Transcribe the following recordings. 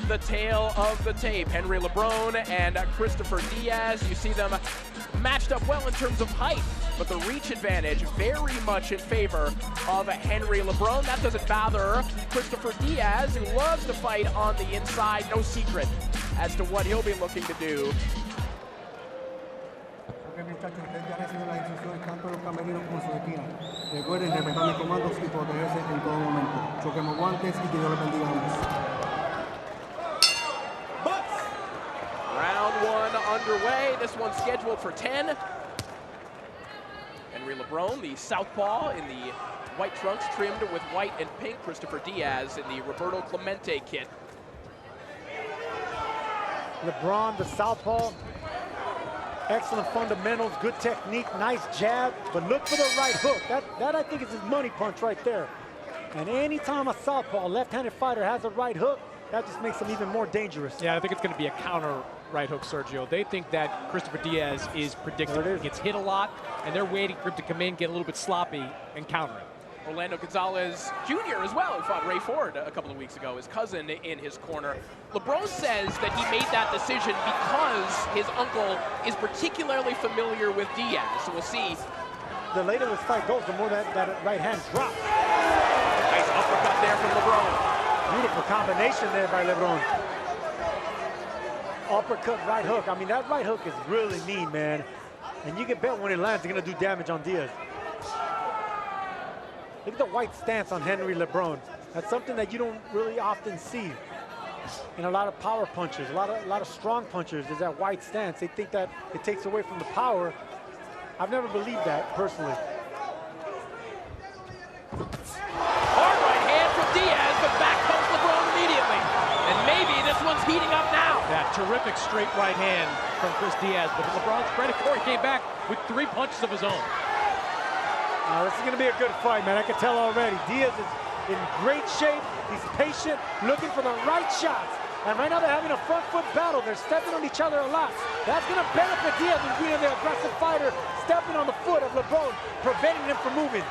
the tale of the tape. Henry Lebron and Christopher Diaz, you see them matched up well in terms of height, but the reach advantage very much in favor of Henry Lebron. That doesn't bother Christopher Diaz, who loves to fight on the inside. No secret as to what he'll be looking to do. Recuerden respetar mis comandos y protegerse en todo momento. Choquemos guantes y que Dios les bendiga a ambos. Round one underway. This one's scheduled for 10. Henry Lebron, the southpaw in the white trunks trimmed with white and pink. Christopher Diaz in the Roberto Clemente kit. Lebron, the southpaw. Excellent fundamentals, good technique, nice jab, but look for the right hook. That I think is his money punch right there. And anytime a southpaw, left-handed fighter has a right hook, that just makes him even more dangerous. Yeah, I think it's going to be a counter right hook, Sergio. They think that Christopher Diaz is predictable. He gets hit a lot, and they're waiting for him to come in, get a little bit sloppy, and counter it. Orlando Gonzalez Jr. as well, who fought Ray Ford a couple of weeks ago, his cousin in his corner. Lebron says that he made that decision because his uncle is particularly familiar with Diaz. So we'll see. The later this fight goes, the more that right hand drops. Nice uppercut there from Lebron. Beautiful combination there by Lebron. Uppercut, right hook. I mean, that right hook is really mean, man. And you can bet when it lands, it's going to do damage on Diaz. Look at the white stance on Henry Lebron. That's something that you don't really often see in a lot of power punchers. A lot of strong punchers is that white stance. They think that it takes away from the power. I've never believed that, personally. Hard right hand from Diaz, but back comes Lebron immediately. And maybe this one's heating up now. Yeah, terrific straight right hand from Chris Diaz. But to LeBron's credit, Corey came back with 3 punches of his own. This is going to be a good fight, man. I can tell already. Diaz is in great shape. He's patient, looking for the right shots. And right now they're having a front foot battle. They're stepping on each other a lot. That's going to benefit Diaz in being the aggressive fighter, stepping on the foot of Lebron, preventing him from moving.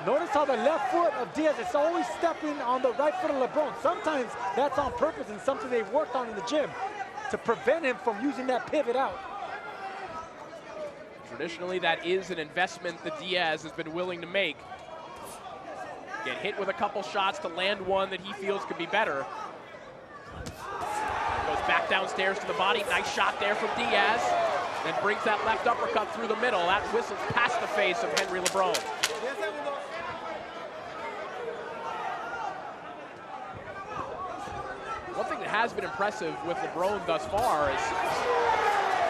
Notice how the left foot of Diaz is always stepping on the right foot of Lebron. Sometimes that's on purpose and something they've worked on in the gym to prevent him from using that pivot out. Traditionally, that is an investment that Diaz has been willing to make. Get hit with a couple shots to land one that he feels could be better. Goes back downstairs to the body. Nice shot there from Diaz. Then brings that left uppercut through the middle. That whistles past the face of Henry Lebron. One thing that has been impressive with Lebron thus far is,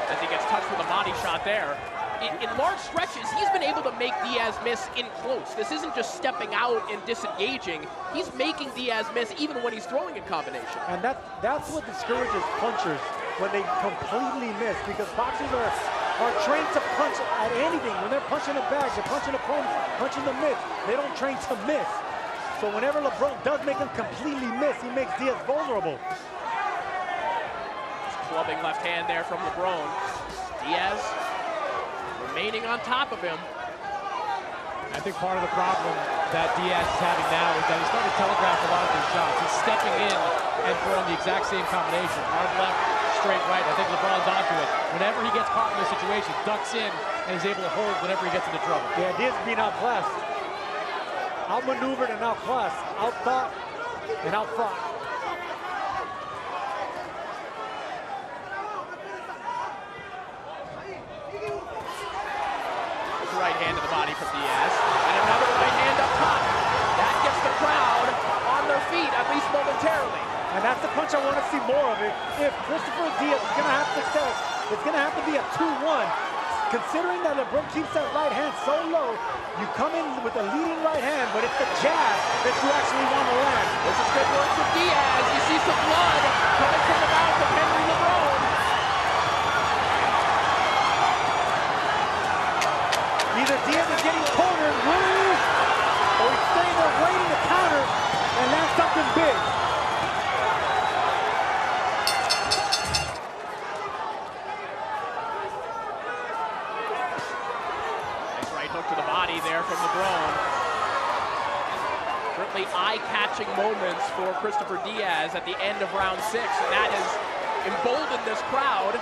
as he gets touched with a body shot there, in large stretches, he's been able to make Diaz miss in close. This isn't just stepping out and disengaging. He's making Diaz miss even when he's throwing in combination. And that's what discourages punchers when they completely miss, because boxers are trained to punch at anything. When they're punching a bag, they're punching opponents, punching the mitts. They don't train to miss. So whenever Lebron does make him completely miss, he makes Diaz vulnerable. Clubbing left hand there from Lebron. Diaz remaining on top of him. I think part of the problem that Diaz is having now is that he's starting to telegraph a lot of his shots. He's stepping in and throwing the exact same combination. Hard left, straight right. I think Lebron's onto it. Whenever he gets caught in this situation, ducks in and is able to hold whenever he gets into trouble. Yeah, Diaz is being outclassed. Outmaneuvered and outclassed. Outthought and outfought. Right hand to the body from Diaz, and another right hand up top. That gets the crowd on their feet, at least momentarily. And that's the punch I want to see more of it. If Christopher Diaz is going to have success, it's going to have to be a 2-1. Considering that Lebron keeps that right hand so low, you come in with a leading right hand, but it's the jab that you actually want to land. This is good work from Diaz. You see some blood coming from the mouth of Henry Lebron. Either Diaz is getting cornered, or he's staying there waiting to counter and land something big. Nice right hook to the body there from Lebron. certainly eye-catching moments for Christopher Diaz at the end of round 6, and that has emboldened this crowd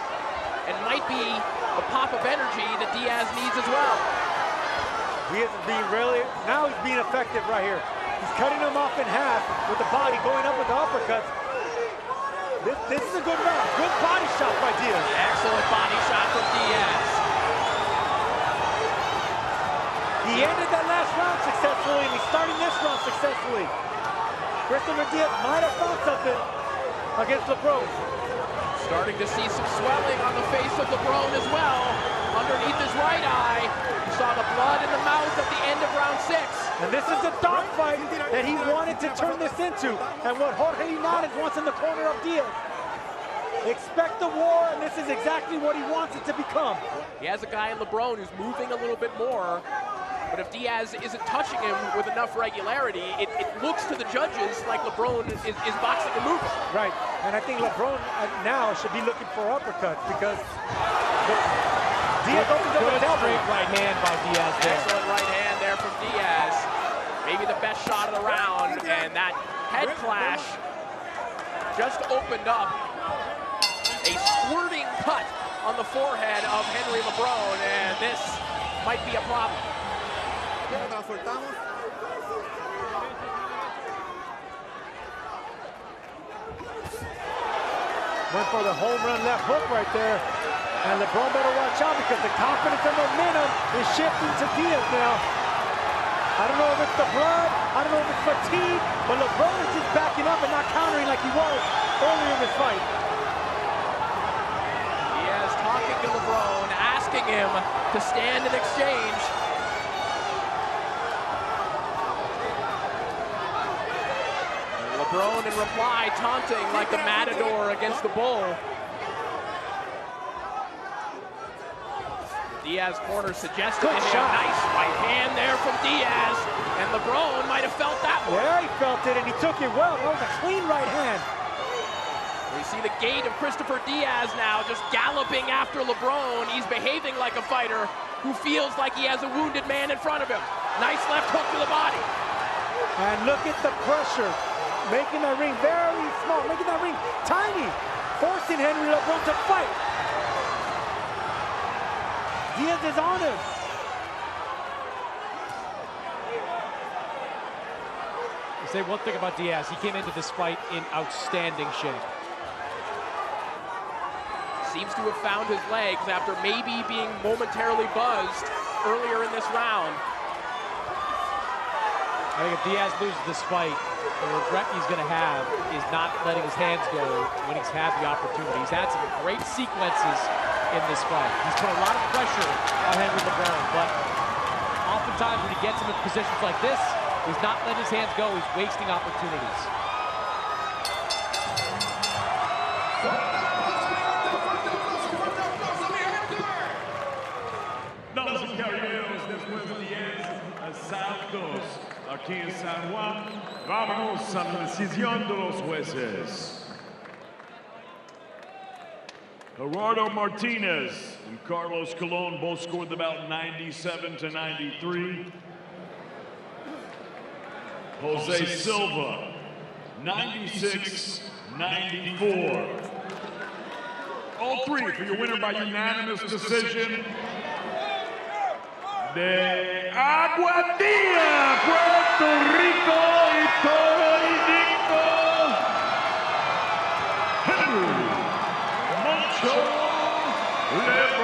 and might be the pop of energy that Diaz needs as well. Diaz is being now he's being effective right here. He's cutting him off in half with the body, going up with the uppercuts. This is a good round. Good body shot by Diaz. Excellent body shot from Diaz. He ended that last round successfully, and he's starting this round successfully. Christopher Diaz might have found something against Lebron. Starting to see some swelling on the face of Lebron as well. Underneath his right eye, you saw the blood in the mouth at the end of round 6. And this is the dogfight that he wanted to turn this into, and what Jorge Hernandez wants in the corner of Diaz. Expect the war, and this is exactly what he wants it to become. He has a guy in Lebron who's moving a little bit more, but if Diaz isn't touching him with enough regularity, it looks to the judges like Lebron is boxing and moving. Right, and I think Lebron now should be looking for uppercuts because Diaz opens up a straight right hand by Diaz there. Excellent right hand there from Diaz. Maybe the best shot of the round, and that head clash just opened up a squirting cut on the forehead of Henry Lebron, and this might be a problem. Went for the home run left hook right there. And Lebron better watch out because the confidence and momentum is shifting to Diaz now. I don't know if it's the blood, I don't know if it's fatigue, but Lebron is just backing up and not countering like he was earlier in this fight. Diaz talking to Lebron, asking him to stand and exchange. Lebron in reply, taunting like the matador against the bull. Diaz corner suggested to him, nice right hand there from Diaz, and Lebron might have felt that one. Yeah, he felt it, and he took it well. That was a clean right hand. We see the gait of Christopher Diaz now, just galloping after Lebron. He's behaving like a fighter who feels like he has a wounded man in front of him. Nice left hook to the body. And look at the pressure, making that ring very small, making that ring tiny, forcing Henry Lebron to fight. Diaz is on him. I'll say one thing about Diaz. He came into this fight in outstanding shape. Seems to have found his legs after maybe being momentarily buzzed earlier in this round. I think if Diaz loses this fight, the regret he's going to have is not letting his hands go when he's had the opportunity. He's had some great sequences in this fight. He's put a lot of pressure on Henry Lebron, but oftentimes when he gets him in positions like this, he's not letting his hands go. He's wasting opportunities. Damas y caballeros, después de 10 asaltos aquí en San Juan, vámonos a la decisión de los jueces. Gerardo Martinez and Carlos Colon both scored the bout 97-93. Jose Silva, 96-94. All three for your winner by unanimous decision. De Aguadilla, Puerto Rico, y todo invicto, Henry Lebron.